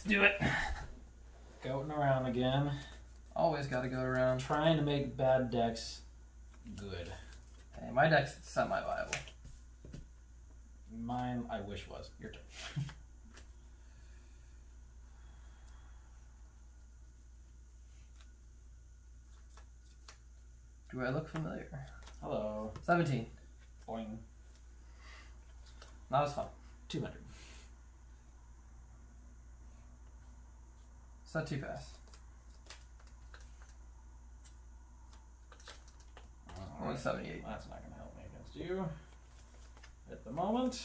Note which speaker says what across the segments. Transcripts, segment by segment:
Speaker 1: Let's do it.
Speaker 2: Going around again.
Speaker 1: Always got to go around.
Speaker 2: Trying to make bad decks good.
Speaker 1: Hey, my deck's semi-viable.
Speaker 2: Mine, I wish was. Your turn.
Speaker 1: Do I look familiar?
Speaker 2: Hello.
Speaker 1: 17.
Speaker 2: Boing.
Speaker 1: Not as fun.
Speaker 2: 200.
Speaker 1: It's not too fast. Only 78.
Speaker 2: That's not going to help me against you at the moment.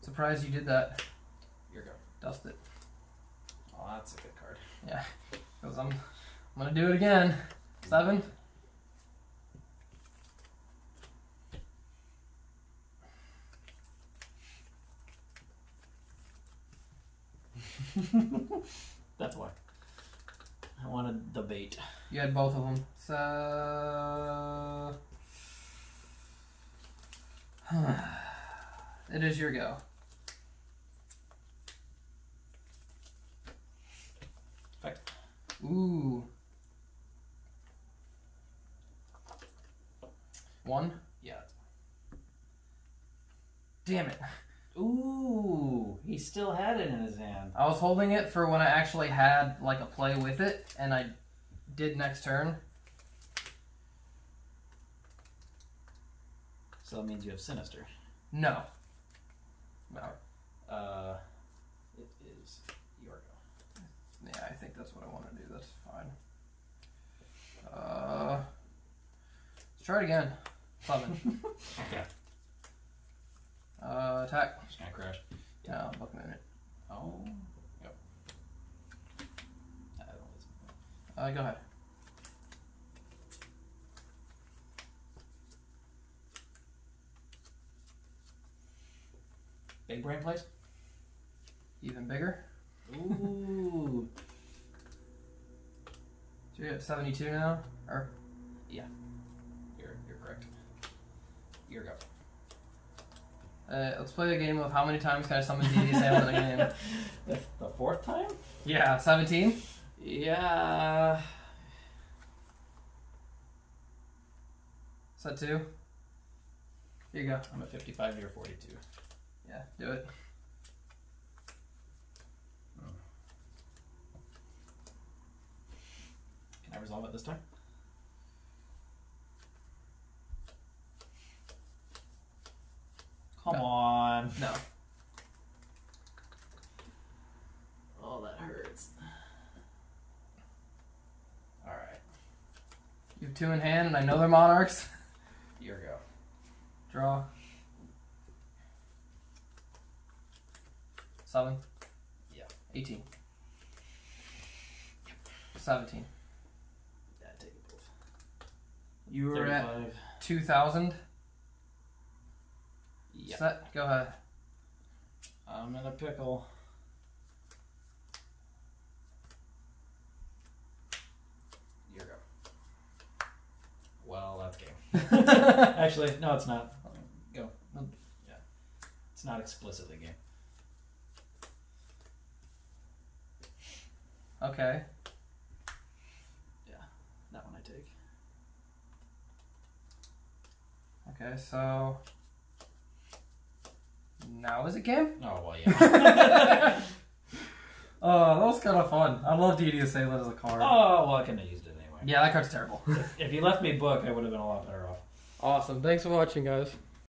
Speaker 1: Surprised you did that.
Speaker 2: Here you go.
Speaker 1: Dust it.
Speaker 2: Oh, that's a good card.
Speaker 1: Yeah. Because I'm going to do it again. 7.
Speaker 2: That's why. I wanted the bait.
Speaker 1: You had both of them. So... it is your go.
Speaker 2: Effect.
Speaker 1: Ooh. 1?
Speaker 2: Yeah.
Speaker 1: Damn it.
Speaker 2: Ooh, he still had it in his hand.
Speaker 1: I was holding it for when I actually had like a play with it, and I did next turn.
Speaker 2: So that means you have Sinister.
Speaker 1: No. No.
Speaker 2: It is your go.
Speaker 1: Yeah, I think that's what I want to do. That's fine. Let's try it again. 7.
Speaker 2: Okay.
Speaker 1: Attack.
Speaker 2: Just gonna crash.
Speaker 1: Yeah, I'm looking at it.
Speaker 2: Oh. Yep.
Speaker 1: Go ahead.
Speaker 2: Big brain place?
Speaker 1: Even bigger.
Speaker 2: Ooh.
Speaker 1: So you're at 72 now? Or
Speaker 2: Yeah. You're correct. Your go.
Speaker 1: let's play the game of how many times can I summon DD Assailant in a game.
Speaker 2: The 4th time?
Speaker 1: Yeah, 17?
Speaker 2: Yeah.
Speaker 1: Is that 2? Here you go.
Speaker 2: I'm at 55, you're 42.
Speaker 1: Yeah, do it.
Speaker 2: Can I resolve it this time? Come on.
Speaker 1: No.
Speaker 2: Oh, that hurts. Alright.
Speaker 1: You have 2 in hand, and I know they're Monarchs.
Speaker 2: Your go.
Speaker 1: Draw. 7.
Speaker 2: Yeah.
Speaker 1: 18. 17.
Speaker 2: Yeah, take it both.
Speaker 1: You were
Speaker 2: 35.
Speaker 1: at 2,000.
Speaker 2: Yeah.
Speaker 1: Set. Go ahead.
Speaker 2: I'm in a pickle. Your go. Well, that's game. Actually, no, it's not. Go. Yeah. It's not explicitly game.
Speaker 1: Okay.
Speaker 2: Yeah. That one I take.
Speaker 1: Okay, so... now is it game?
Speaker 2: Oh, well, yeah.
Speaker 1: Oh, that was kind of fun. I love DD Assailant as a card.
Speaker 2: Oh, well, I couldn't have used it anyway.
Speaker 1: Yeah, that card's terrible.
Speaker 2: If you left me book, I would have been a lot better off.
Speaker 1: Awesome. Thanks for watching, guys.